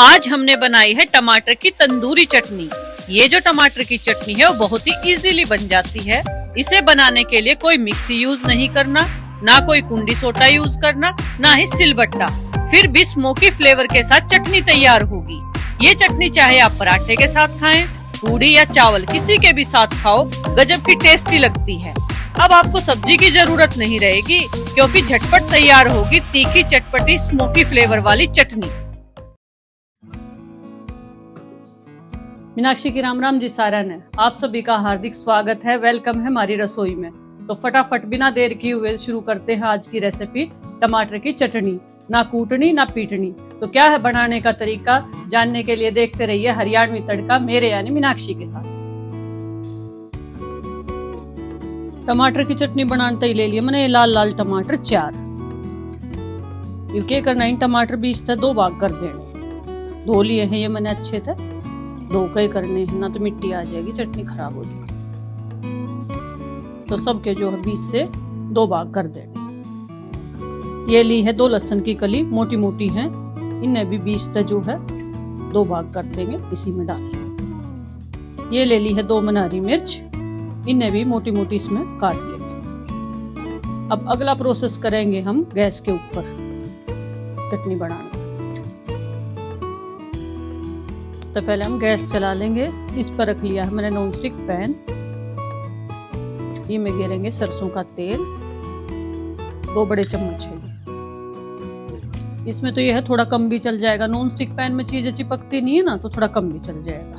आज हमने बनाई है टमाटर की तंदूरी चटनी। ये जो टमाटर की चटनी है वो बहुत ही इजीली बन जाती है। इसे बनाने के लिए कोई मिक्सी यूज नहीं करना, ना कोई कुंडी सोटा यूज करना, ना ही सिलबट्टा। फिर भी स्मोकी फ्लेवर के साथ चटनी तैयार होगी। ये चटनी चाहे आप पराठे के साथ खाएं, पूड़ी या चावल किसी के भी साथ खाओ, गजब की टेस्टी लगती है। अब आपको सब्जी की जरूरत नहीं रहेगी क्योंकि झटपट तैयार होगी तीखी चटपटी स्मोकी फ्लेवर वाली चटनी। मीनाक्षी की राम राम जी सारन है। आप सभी का हार्दिक स्वागत है, वेलकम है हमारी रसोई में। तो फटाफट बिना देर किए हुए शुरू करते हैं आज की रेसिपी टमाटर की चटनी। ना कूटनी ना पीटनी। तो क्या है बनाने का तरीका, जानने के लिए देखते रहिए हरियाणवी तड़का मेरे यानी मीनाक्षी के साथ। टमाटर की चटनी बनाने ले लिए मैंने लाल लाल टमाटर 4। ये करना, इन टमाटर बीच से 2 भाग कर देने। धो लिए हैं ये मैंने अच्छे से, 2 कई करने हैं, ना तो मिट्टी आ जाएगी, चटनी खराब हो जाएगी। तो सबके जो है बीच से 2 भाग कर देने। ये ली है 2 लहसुन की कली, मोटी मोटी है, इन्हें भी बीच से जो है 2 भाग कर देंगे, इसी में डालेंगे। ये ले ली है 2 हरी मिर्च, इन्हें भी मोटी मोटी इसमें काट लेंगे। अब अगला प्रोसेस करेंगे हम गैस के ऊपर चटनी बनाने। तो पहले हम गैस चला लेंगे। इस पर रख लिया है मैंने नॉन स्टिक पैन। ये में गिरेंगे सरसों का तेल, 2 बड़े चम्मच है। इसमें तो ये है थोड़ा कम भी चल जाएगा, नॉन स्टिक पैन में चीजें चिपकती नहीं है ना, तो थोड़ा कम भी चल जाएगा।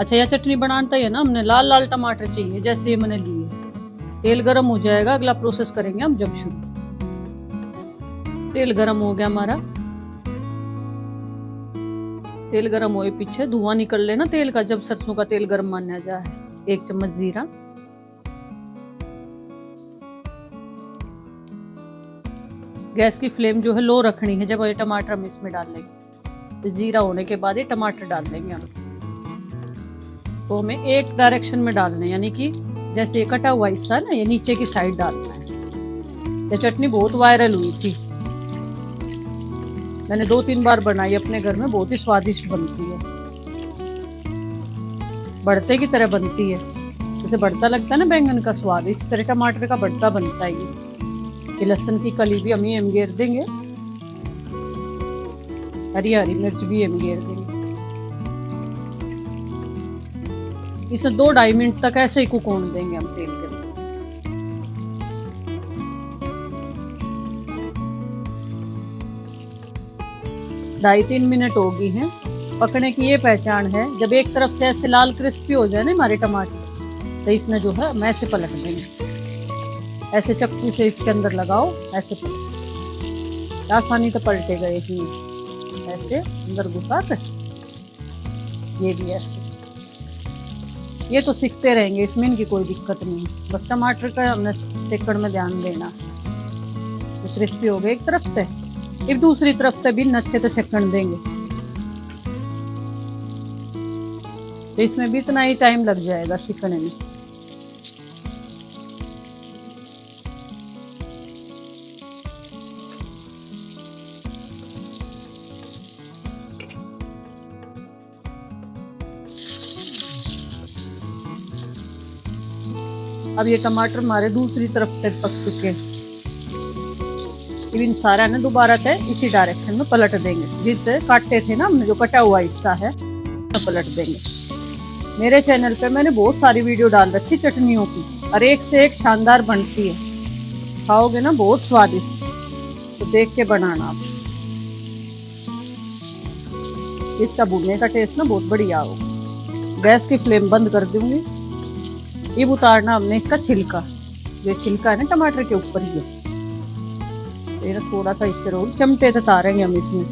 अच्छा, यह चटनी बनाना है ना, हमने लाल लाल टमाटर चाहिए जैसे ये मैंने लिए। तेल गरम हो जाएगा, अगला प्रोसेस करेंगे हम जब शुरू। तेल गरम हो गया हमारा। तेल गरम होए पीछे धुआं निकल लेना तेल का, जब सरसों का तेल गरम माना जाए। 1 चम्मच जीरा, गैस की फ्लेम जो है लो रखनी है जब ये टमाटर हम इसमें डाल लेंगे। तो जीरा होने के बाद ये टमाटर डाल देंगे हम। तो हमें एक डायरेक्शन में डालना है, यानी कि जैसे ये कटा हुआ हिस्सा ना, ये नीचे की साइड डालना है। ये चटनी बहुत वायरल हुई थी, मैंने 2-3 बार बनाई अपने घर में, बहुत ही स्वादिष्ट बनती है। भरते की तरह बनती है, जैसे भरता लगता है ना बैंगन का स्वाद, इस तरह टमाटर का भरता बनता है। ये लहसुन की कली भी हम ही घेर देंगे, हरी मिर्च भी हम घेर देंगे। इसमें 2-2.5 मिनट तक ऐसे ही कुक होने देंगे हम तेल के। 2.5-3 मिनट हो गई हैं। पकने की ये पहचान है, जब एक तरफ से ऐसे लाल क्रिस्पी हो जाए ना हमारे टमाटर, तो इसमें जो है हम ऐसे पलट देंगे। ऐसे चक्कू से इसके अंदर लगाओ, ऐसे पलट, आसानी तो पलटेगा ही, ऐसे अंदर घुसा कर। ये भी ऐसे, ये तो सीखते रहेंगे, इसमें इनकी कोई दिक्कत नहीं। बस टमाटर का हमने सेकड़ में ध्यान देना। तो क्रिस्पी हो गए एक तरफ से, फिर दूसरी तरफ से भी अच्छे से सेकंड देंगे। तो इसमें भी इतना ही टाइम लग जाएगा सिकने में। अब ये टमाटर हमारे दूसरी तरफ से पक चुके हैं। इन सारा ने दोबारा से इसी डायरेक्शन में पलट देंगे, जिससे काटे थे ना हमने, जो कटा हुआ हिस्सा है तो पलट देंगे। मेरे चैनल पे मैंने बहुत सारी वीडियो डाल रखी चटनियों की, और एक से एक शानदार बनती है। खाओगे ना बहुत स्वादिष्ट, तो देख के बनाना आप। इसका भूनने का टेस्ट ना बहुत बढ़िया होगा। गैस की फ्लेम बंद कर दूंगी। ये उतारना हमने इसका छिलका, ये छिलका है ना टमाटर के ऊपर ही, ये थोड़ा सा इसके रोल चमटे से तारेंगे हम इसमें।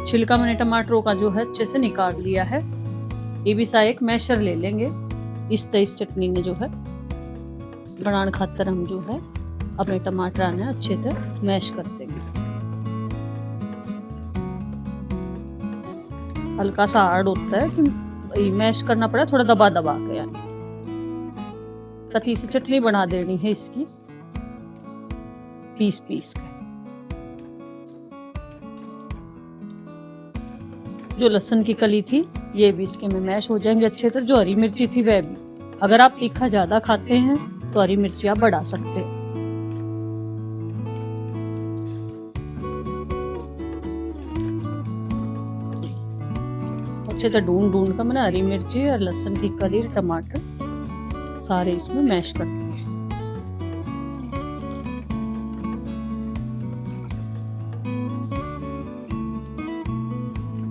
छिलका मैंने टमाटरों का जो है अच्छे से निकाल लिया है। ये भी सा एक मैशर ले लेंगे, इस चटनी ने जो है बनाने खातर हम जो है अपने टमाटर ने अच्छे से मैश कर देंगे। हल्का सा हार्ड होता है कि मैश करना पड़ा, थोड़ा दबा दबा के, यानी पतली सी चटनी बना देनी है इसकी, पीस पीस के। जो लहसुन की कली थी ये भी इसके में मैश हो जाएंगे अच्छे से। जो हरी मिर्ची थी वह भी, अगर आप तीखा ज्यादा खाते हैं तो हरी मिर्ची आप बढ़ा सकते हैं। अच्छे से ढूंढ ढूंढ कर मैंने हरी मिर्ची और लहसुन की कली, टमाटर सारे इसमें मैश कर दिए।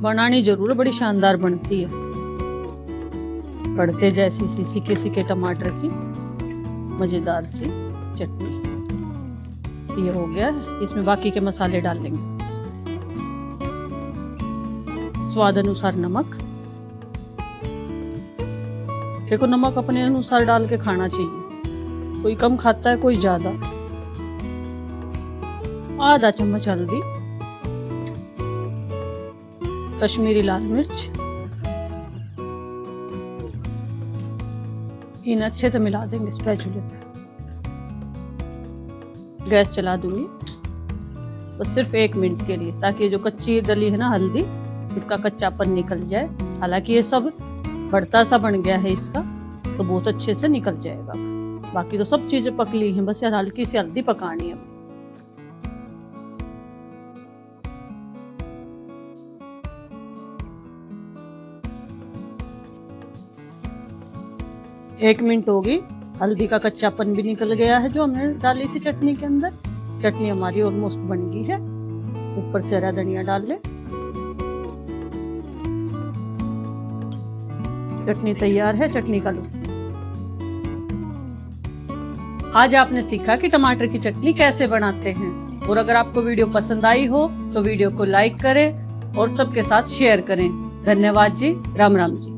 बनानी जरूर बड़ी शानदार बनती है, तड़के जैसी सी सीके सीके टमाटर की मजेदार सी चटनी। ये हो गया है, इसमें बाकी के मसाले डाल लेंगे। स्वाद अनुसार नमक, देखो नमक अपने अनुसार डाल के खाना चाहिए, कोई कम खाता है कोई ज्यादा। आधा चम्मच हल्दी, कश्मीरी लाल मिर्च, इन अच्छे से मिला देंगे स्पैचुले पे। गैस चला दूंगी बस सिर्फ 1 मिनट के लिए, ताकि जो कच्ची डली है ना हल्दी, इसका कच्चापन निकल जाए। हालांकि ये सब भरता सा बन गया है इसका, तो बहुत अच्छे से निकल जाएगा। बाकी तो सब चीजें पक ली हैं, बस यार हल्की सी हल्दी पकानी है। 1 मिनट होगी, हल्दी का कच्चापन भी निकल गया है जो हमने डाली थी चटनी के अंदर। चटनी हमारी ऑलमोस्ट बन गई है। ऊपर से हरा धनिया डाल ले। चटनी तैयार है। चटनी का लुत्फ। आज आपने सीखा कि टमाटर की चटनी कैसे बनाते हैं। और अगर आपको वीडियो पसंद आई हो तो वीडियो को लाइक करें और सबके साथ शेयर करें। धन्यवाद जी। राम राम जी।